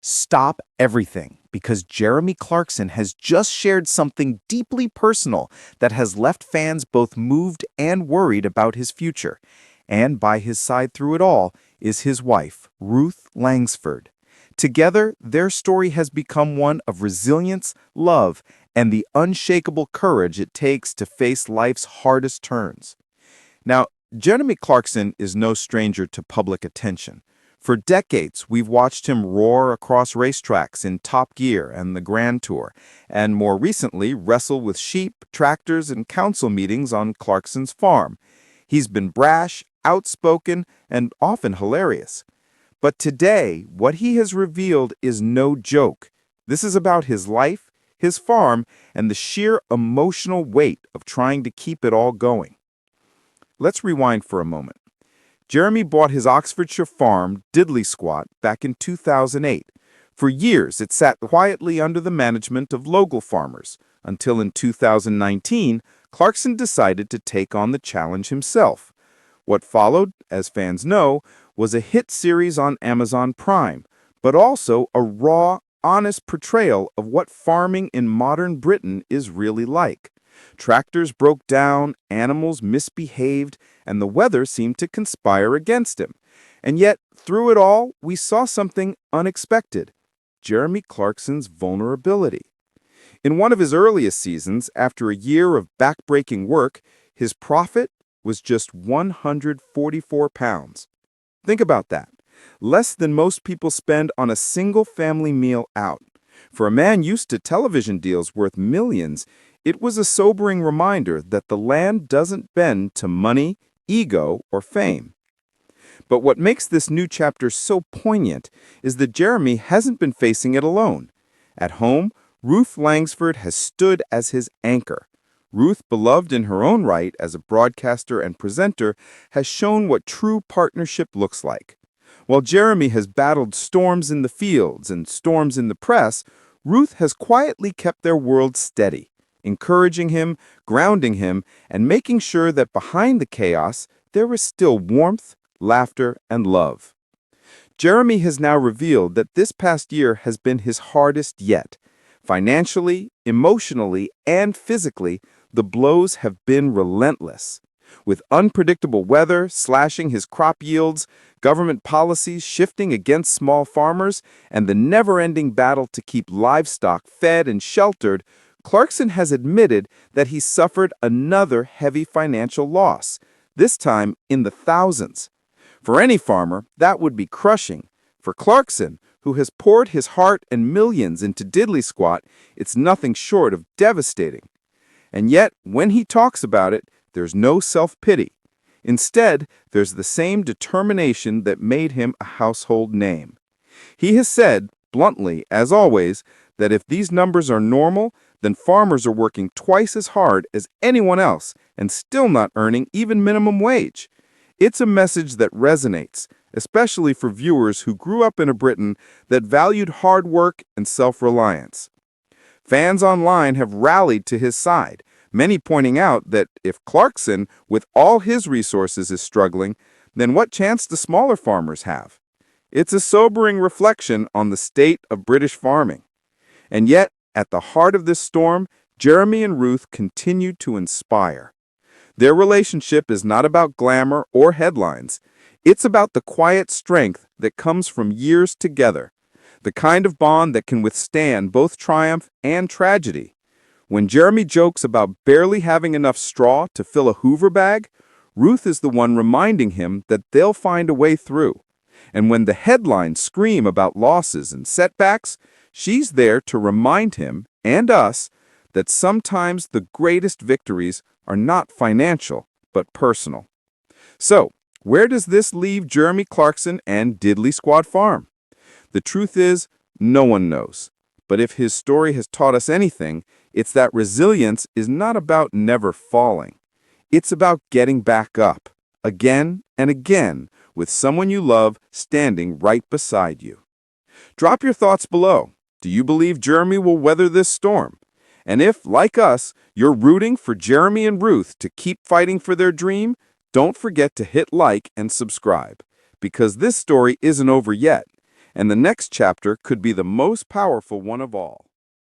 Stop everything, because Jeremy Clarkson has just shared something deeply personal that has left fans both moved and worried about his future. And by his side through it all is his wife, Ruth Langsford. Together, their story has become one of resilience, love, and the unshakable courage it takes to face life's hardest turns. Now, Jeremy Clarkson is no stranger to public attention. For decades, we've watched him roar across racetracks in Top Gear and the Grand Tour, and more recently wrestle with sheep, tractors, and council meetings on Clarkson's farm. He's been brash, outspoken, and often hilarious. But today, what he has revealed is no joke. This is about his life, his farm, and the sheer emotional weight of trying to keep it all going. Let's rewind for a moment. Jeremy bought his Oxfordshire farm, Diddley Squat, back in 2008. For years, it sat quietly under the management of local farmers, until in 2019, Clarkson decided to take on the challenge himself. What followed, as fans know, was a hit series on Amazon Prime, but also a raw, honest portrayal of what farming in modern Britain is really like. Tractors broke down, animals misbehaved, and the weather seemed to conspire against him. And yet, through it all, we saw something unexpected: Jeremy Clarkson's vulnerability. In one of his earliest seasons, after a year of back-breaking work, his profit was just £144. Think about that. Less than most people spend on a single family meal out. For a man used to television deals worth millions, it was a sobering reminder that the land doesn't bend to money, ego, or fame. But what makes this new chapter so poignant is that Jeremy hasn't been facing it alone. At home, Ruth Langsford has stood as his anchor. Ruth, beloved in her own right as a broadcaster and presenter, has shown what true partnership looks like. While Jeremy has battled storms in the fields and storms in the press, Ruth has quietly kept their world steady, encouraging him, grounding him, and making sure that behind the chaos, there is still warmth, laughter, and love. Jeremy has now revealed that this past year has been his hardest yet. Financially, emotionally, and physically, the blows have been relentless. With unpredictable weather slashing his crop yields, government policies shifting against small farmers, and the never-ending battle to keep livestock fed and sheltered, Clarkson has admitted that he suffered another heavy financial loss, this time in the thousands. For any farmer, that would be crushing. For Clarkson, who has poured his heart and millions into Diddley Squat, it's nothing short of devastating. And yet, when he talks about it, there's no self-pity. Instead, there's the same determination that made him a household name. He has said, bluntly, as always, that if these numbers are normal, then farmers are working twice as hard as anyone else and still not earning even minimum wage. It's a message that resonates, especially for viewers who grew up in a Britain that valued hard work and self-reliance. Fans online have rallied to his side, many pointing out that if Clarkson, with all his resources, is struggling, then what chance do smaller farmers have? It's a sobering reflection on the state of British farming. And yet, at the heart of this storm, Jeremy and Ruth continue to inspire. Their relationship is not about glamour or headlines. It's about the quiet strength that comes from years together, the kind of bond that can withstand both triumph and tragedy. When Jeremy jokes about barely having enough straw to fill a Hoover bag, Ruth is the one reminding him that they'll find a way through. And when the headlines scream about losses and setbacks, she's there to remind him and us that sometimes the greatest victories are not financial, but personal. So, where does this leave Jeremy Clarkson and Diddley Squat Farm? The truth is, no one knows. But if his story has taught us anything, it's that resilience is not about never falling. It's about getting back up, again and again, with someone you love standing right beside you. Drop your thoughts below. Do you believe Jeremy will weather this storm? And if, like us, you're rooting for Jeremy and Ruth to keep fighting for their dream, don't forget to hit like and subscribe, because this story isn't over yet. And the next chapter could be the most powerful one of all.